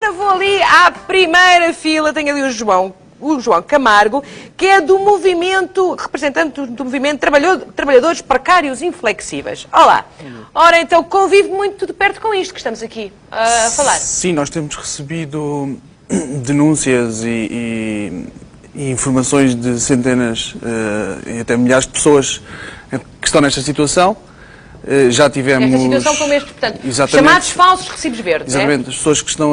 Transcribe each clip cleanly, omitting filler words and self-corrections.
Eu vou ali à primeira fila, tenho ali o João Camargo, que é do movimento, representante do movimento Trabalhadores Precários Inflexíveis. Olá. Ora, então, convive muito de perto com isto que estamos aqui a falar. Sim, nós temos recebido denúncias e informações de centenas e até milhares de pessoas que estão nesta situação. Já tivemos... Nesta situação como este, portanto, exatamente, chamados falsos recibos verdes. Exatamente, as pessoas que estão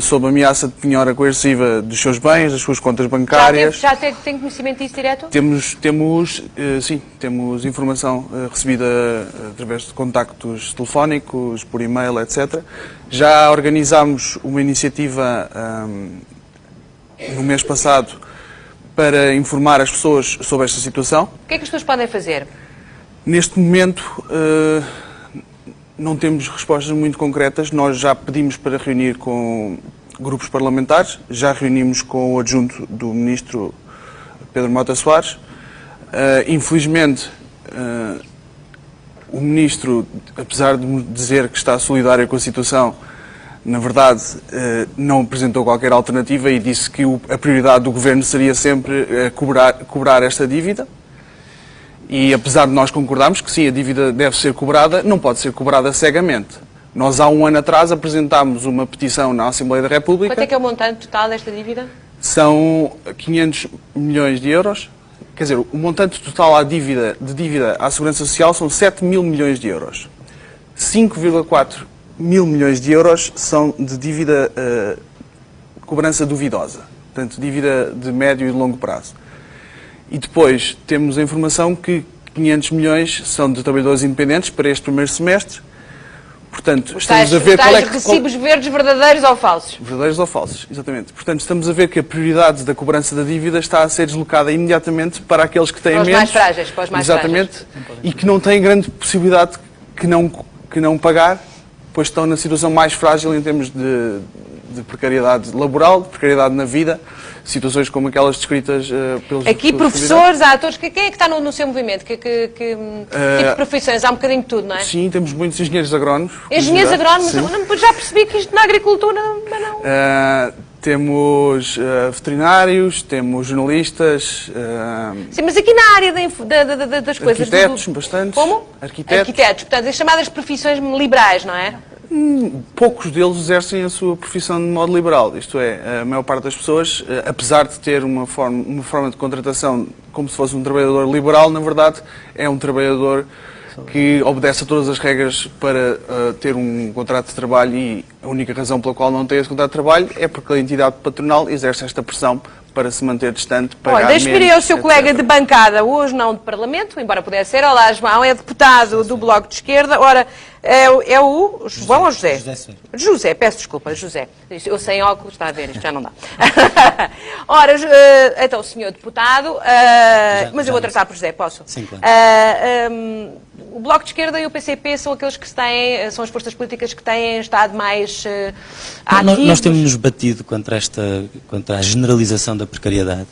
sob ameaça de penhora coerciva dos seus bens, das suas contas bancárias. Já tem conhecimento disso direto? Temos informação recebida através de contactos telefónicos, por e-mail, etc. Já organizámos uma iniciativa no mês passado para informar as pessoas sobre esta situação. O que é que as pessoas podem fazer? Neste momento, não temos respostas muito concretas. Nós já pedimos para reunir com grupos parlamentares, já reunimos com o adjunto do Ministro Pedro Mota Soares. Infelizmente, o Ministro, apesar de me dizer que está solidário com a situação, na verdade, não apresentou qualquer alternativa e disse que a prioridade do Governo seria sempre cobrar esta dívida. E apesar de nós concordarmos que sim, a dívida deve ser cobrada, não pode ser cobrada cegamente. Nós há um ano atrás apresentámos uma petição na Assembleia da República. Quanto é que é o montante total desta dívida? São 500 milhões de euros. Quer dizer, o montante total de dívida à Segurança Social são 7 mil milhões de euros. 5,4 mil milhões de euros são de dívida cobrança duvidosa. Portanto, dívida de médio e de longo prazo. E depois temos a informação que 500 milhões são de trabalhadores independentes para este primeiro semestre. Portanto, estamos a ver qual é que... recibos verdes verdadeiros ou falsos? Verdadeiros ou falsos, exatamente. Portanto, estamos a ver que a prioridade da cobrança da dívida está a ser deslocada imediatamente para aqueles que têm menos. Para os mais frágeis, para os mais exatamente, frágeis. E que não têm grande possibilidade que não pagar, pois estão na situação mais frágil em termos de precariedade laboral, de precariedade na vida, situações como aquelas descritas pelos... Aqui professores, atores, quem é que está no seu movimento? Que tipo de profissões? Há um bocadinho de tudo, não é? Sim, temos muitos engenheiros agrónomos. Engenheiros agrónomos? Já percebi que isto na agricultura, mas não... Temos veterinários, temos jornalistas... Sim, mas aqui na área das coisas... Arquitetos, bastantes. Como? Arquitetos. Portanto, as chamadas profissões liberais, não é? Poucos deles exercem a sua profissão de modo liberal. Isto é, a maior parte das pessoas, apesar de ter uma forma de contratação como se fosse um trabalhador liberal, na verdade é um trabalhador que obedece a todas as regras para ter um contrato de trabalho, e a única razão pela qual não tem esse contrato de trabalho é porque a entidade patronal exerce esta pressão para se manter distante, pagar menos, deixe-me ir ao seu colega de bancada, hoje não de Parlamento, embora pudesse ser. Olá, João, é deputado do Bloco de Esquerda. Ora, é o João ou José? José, peço desculpa, José. Eu sem óculos, está a ver, isto já não dá. Ora, então, senhor deputado, mas eu vou tratar por José, posso? Sim, claro. O Bloco de Esquerda e o PCP são aqueles que são as forças políticas que têm estado mais ativos. Nós temos-nos batido contra a generalização da precariedade,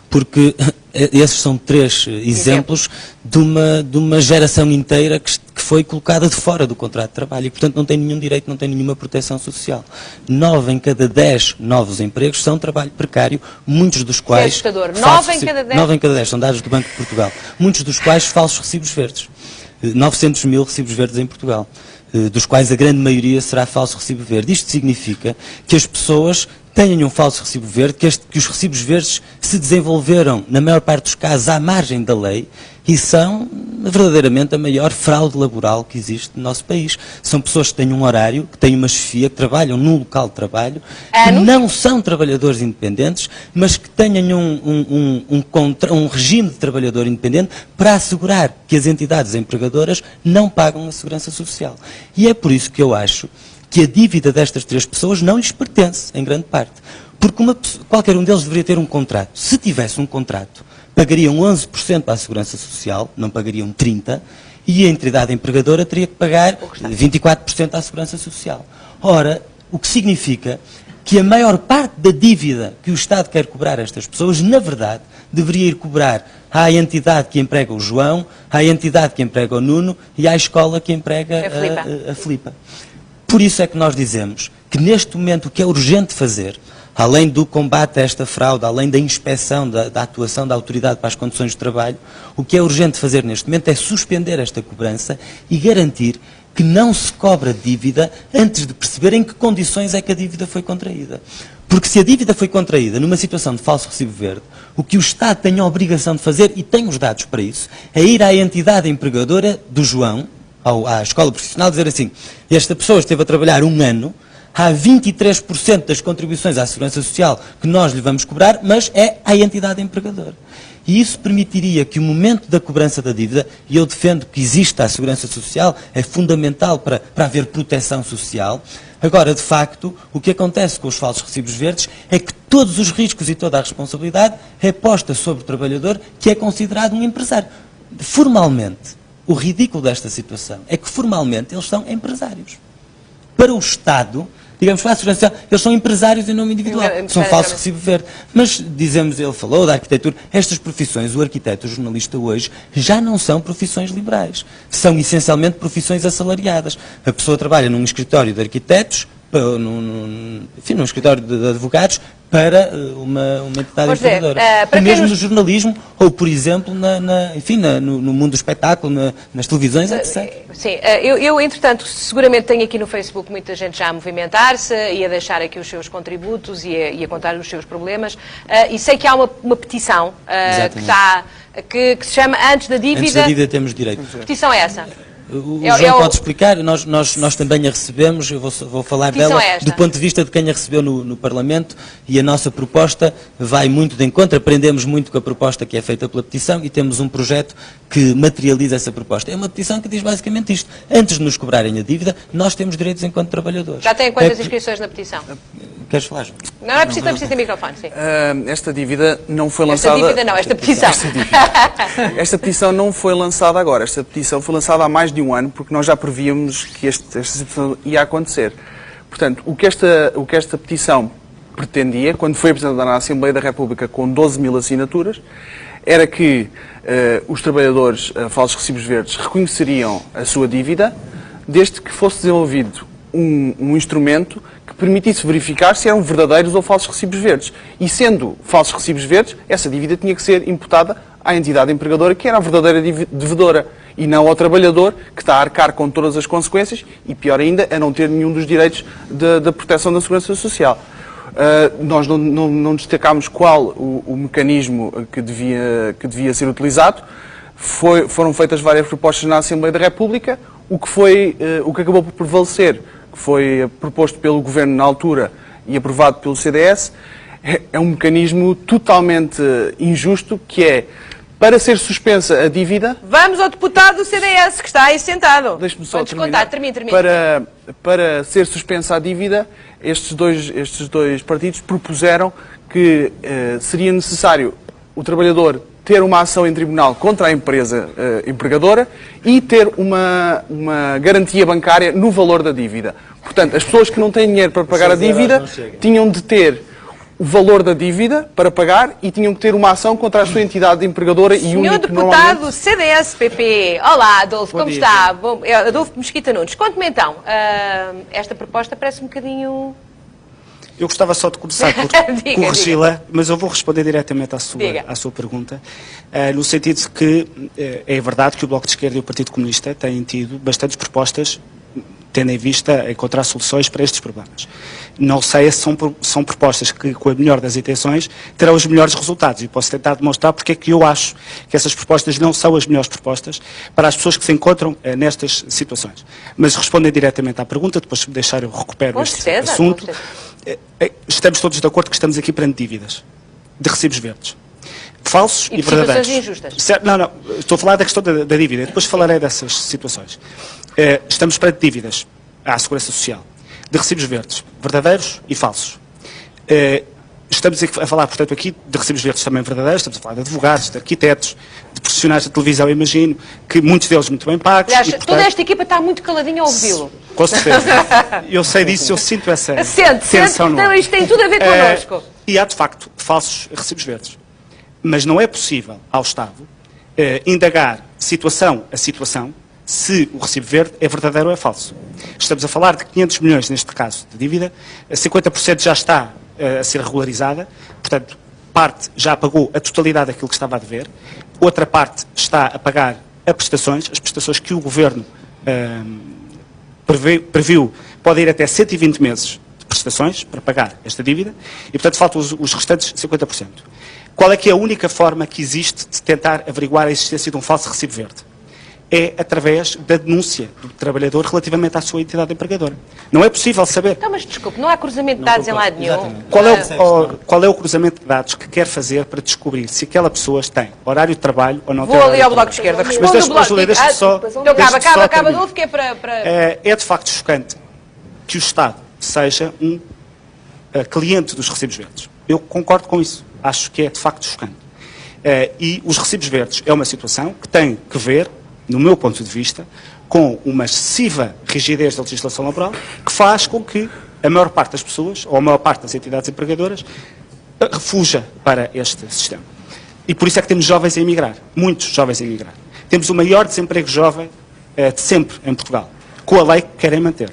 porque esses são três exemplos de uma geração inteira que foi colocada de fora do contrato de trabalho e, portanto, não tem nenhum direito, não tem nenhuma proteção social. 9 em cada 10 novos empregos são trabalho precário, muitos dos quais... É assustador. 9 em cada 10 são dados do Banco de Portugal, muitos dos quais falsos recibos verdes. 900 mil recibos verdes em Portugal, dos quais a grande maioria será falso recibo verde. Isto significa que as pessoas tenham um falso recibo verde, que os recibos verdes se desenvolveram, na maior parte dos casos, à margem da lei e são verdadeiramente a maior fraude laboral que existe no nosso país. São pessoas que têm um horário, que têm uma chefia, que trabalham num local de trabalho, que não são trabalhadores independentes, mas que tenham um regime de trabalhador independente para assegurar que as entidades empregadoras não pagam a segurança social. E é por isso que eu acho que a dívida destas três pessoas não lhes pertence, em grande parte. Porque qualquer um deles deveria ter um contrato. Se tivesse um contrato, pagariam 11% à Segurança Social, não pagariam 30%, e a entidade empregadora teria que pagar 24% à Segurança Social. Ora, o que significa que a maior parte da dívida que o Estado quer cobrar a estas pessoas, na verdade, deveria ir cobrar à entidade que emprega o João, à entidade que emprega o Nuno e à escola que emprega a Filipa. Por isso é que nós dizemos que neste momento o que é urgente fazer, além do combate a esta fraude, além da inspeção, da atuação da autoridade para as condições de trabalho, o que é urgente fazer neste momento é suspender esta cobrança e garantir que não se cobra dívida antes de perceber em que condições é que a dívida foi contraída. Porque se a dívida foi contraída numa situação de falso recibo verde, o que o Estado tem a obrigação de fazer, e tem os dados para isso, é ir à entidade empregadora do João, à escola profissional, dizer assim, esta pessoa esteve a trabalhar 1 ano, há 23% das contribuições à Segurança Social que nós lhe vamos cobrar, mas é à entidade empregadora. E isso permitiria que o momento da cobrança da dívida, e eu defendo que exista a Segurança Social, é fundamental para haver proteção social. Agora, de facto, o que acontece com os falsos recibos verdes é que todos os riscos e toda a responsabilidade é posta sobre o trabalhador, que é considerado um empresário. Formalmente, o ridículo desta situação é que formalmente eles são empresários. Para o Estado, digamos, para a Segurança Social, eles são empresários em nome individual, são falso recibo verde. Mas, dizemos, ele falou da arquitetura, estas profissões, o arquiteto, o jornalista hoje, já não são profissões liberais. São essencialmente profissões assalariadas. A pessoa trabalha num escritório de arquitetos, enfim, num escritório de advogados, para uma entidade empregadora. Mesmo no jornalismo, ou, por exemplo, no mundo do espetáculo, nas televisões, etc. Sim, eu, entretanto, seguramente tenho aqui no Facebook muita gente já a movimentar-se e a deixar aqui os seus contributos e a contar os seus problemas. E sei que há uma petição que se chama Antes da Dívida. Antes da dívida temos direito. Que petição é essa? O João pode explicar, nós também a recebemos, eu vou falar dela do ponto de vista de quem a recebeu no Parlamento, e a nossa proposta vai muito de encontro, aprendemos muito com a proposta que é feita pela petição e temos um projeto que materializa essa proposta. É uma petição que diz basicamente isto: antes de nos cobrarem a dívida, nós temos direitos enquanto trabalhadores. Já tem quantas inscrições na petição? Queres falar, João? Não é preciso ter microfone, sim. Esta dívida não foi lançada... Esta dívida não, esta petição. Esta petição não foi lançada agora. Esta petição foi lançada há mais de 1 ano, porque nós já prevíamos que esta situação ia acontecer. Portanto, o que esta petição pretendia, quando foi apresentada na Assembleia da República com 12.000 assinaturas, era que os trabalhadores falsos recibos verdes reconheceriam a sua dívida, desde que fosse desenvolvido um instrumento que permitisse verificar se eram verdadeiros ou falsos recibos verdes. E sendo falsos recibos verdes, essa dívida tinha que ser imputada à entidade empregadora, que era a verdadeira devedora, e não ao trabalhador, que está a arcar com todas as consequências e, pior ainda, a não ter nenhum dos direitos da proteção da Segurança Social. Nós não destacámos qual o mecanismo que devia ser utilizado. Foram feitas várias propostas na Assembleia da República. O que acabou por prevalecer, que foi proposto pelo Governo na altura e aprovado pelo CDS, é um mecanismo totalmente injusto, que é, para ser suspensa a dívida... Vamos ao deputado do CDS, que está aí sentado. Deixe-me só terminar. Termine. Para ser suspensa a dívida, estes dois partidos propuseram que seria necessário o trabalhador ter uma ação em tribunal contra a empresa empregadora e ter uma garantia bancária no valor da dívida. Portanto, as pessoas que não têm dinheiro para pagar a dívida tinham de ter o valor da dívida para pagar e tinham que ter uma ação contra a sua entidade empregadora e única. Senhor deputado CDS-PP, olá Adolfo, como está? Bom, Adolfo Mesquita Nunes, conte-me então, esta proposta parece um bocadinho... Eu gostava só de começar por corrigi-la, mas eu vou responder diretamente à sua pergunta, no sentido de que é verdade que o Bloco de Esquerda e o Partido Comunista têm tido bastantes propostas, tendo em vista encontrar soluções para estes problemas. Não sei se são propostas que, com a melhor das intenções, terão os melhores resultados, e posso tentar demonstrar porque é que eu acho que essas propostas não são as melhores propostas para as pessoas que se encontram nestas situações. Mas respondendo diretamente à pergunta, depois se me deixar eu recupero este assunto. Estamos todos de acordo que estamos aqui perante dívidas de recibos verdes. Falsos e verdadeiros. Injustas. Não, estou a falar da questão da dívida, depois falarei dessas situações. Estamos perante dívidas à Segurança Social, de recibos verdes, verdadeiros e falsos. Estamos a falar, portanto, aqui de recibos verdes também verdadeiros, estamos a falar de advogados, de arquitetos, de profissionais da televisão, imagino, que muitos deles muito bem pagos. Aliás, portanto, toda esta equipa está muito caladinha a ouvi-lo. Com certeza. Eu sei disso, eu sinto essa tensão. Então isto tem tudo a ver connosco. E há, de facto, falsos recibos verdes. Mas não é possível ao Estado indagar situação a situação se o recibo verde é verdadeiro ou é falso. Estamos a falar de 500 milhões, neste caso, de dívida, 50% já está a ser regularizada, portanto, parte já pagou a totalidade daquilo que estava a dever, outra parte está a pagar as prestações que o Governo previu, pode ir até 120 meses de prestações para pagar esta dívida, e, portanto, faltam os restantes 50%. Qual é que é a única forma que existe de tentar averiguar a existência de um falso recibo verde? É através da denúncia do trabalhador relativamente à sua entidade empregadora. Não é possível saber. Então, mas desculpe, não há cruzamento de dados em lado nenhum. Qual é o cruzamento de dados que quer fazer para descobrir se aquela pessoa tem horário de trabalho ou não tem Vou horário ali ao de Bloco de trabalho? Esquerda. Responde o Bloco. Deixa-me só... Acaba de novo, que é para... É de facto chocante que o Estado seja um cliente dos recibos verdes. Eu concordo com isso. Acho que é de facto chocante. E os recibos verdes é uma situação que tem que ver, no meu ponto de vista, com uma excessiva rigidez da legislação laboral que faz com que a maior parte das pessoas, ou a maior parte das entidades empregadoras, fuja para este sistema. E por isso é que temos jovens a emigrar, muitos jovens a emigrar. Temos o maior desemprego jovem de sempre em Portugal, com a lei que querem manter.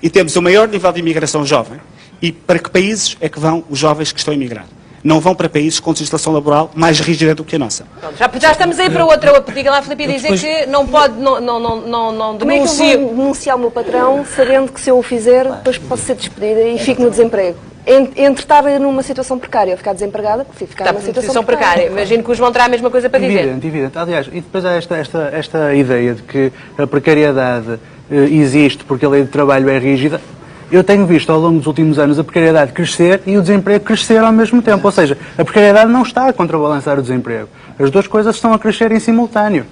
E temos o maior nível de imigração jovem. E para que países é que vão os jovens que estão a emigrar? Não vão para países com legislação laboral mais rígida do que a nossa. Pronto, já estamos aí para outra. Diga lá, Filipe, dizer que não pode, não Como é que eu vou denunciar o meu patrão sabendo que se eu o fizer, depois posso ser despedida e fico no desemprego? Entre estar numa situação precária ou ficar desempregada, prefiro ficar numa situação precária. Imagino que o João terá a mesma coisa para dizer. Evidente. Aliás, e depois há esta ideia de que a precariedade existe porque a lei de trabalho é rígida. Eu tenho visto ao longo dos últimos anos a precariedade crescer e o desemprego crescer ao mesmo tempo. Ou seja, a precariedade não está a contrabalançar o desemprego. As duas coisas estão a crescer em simultâneo.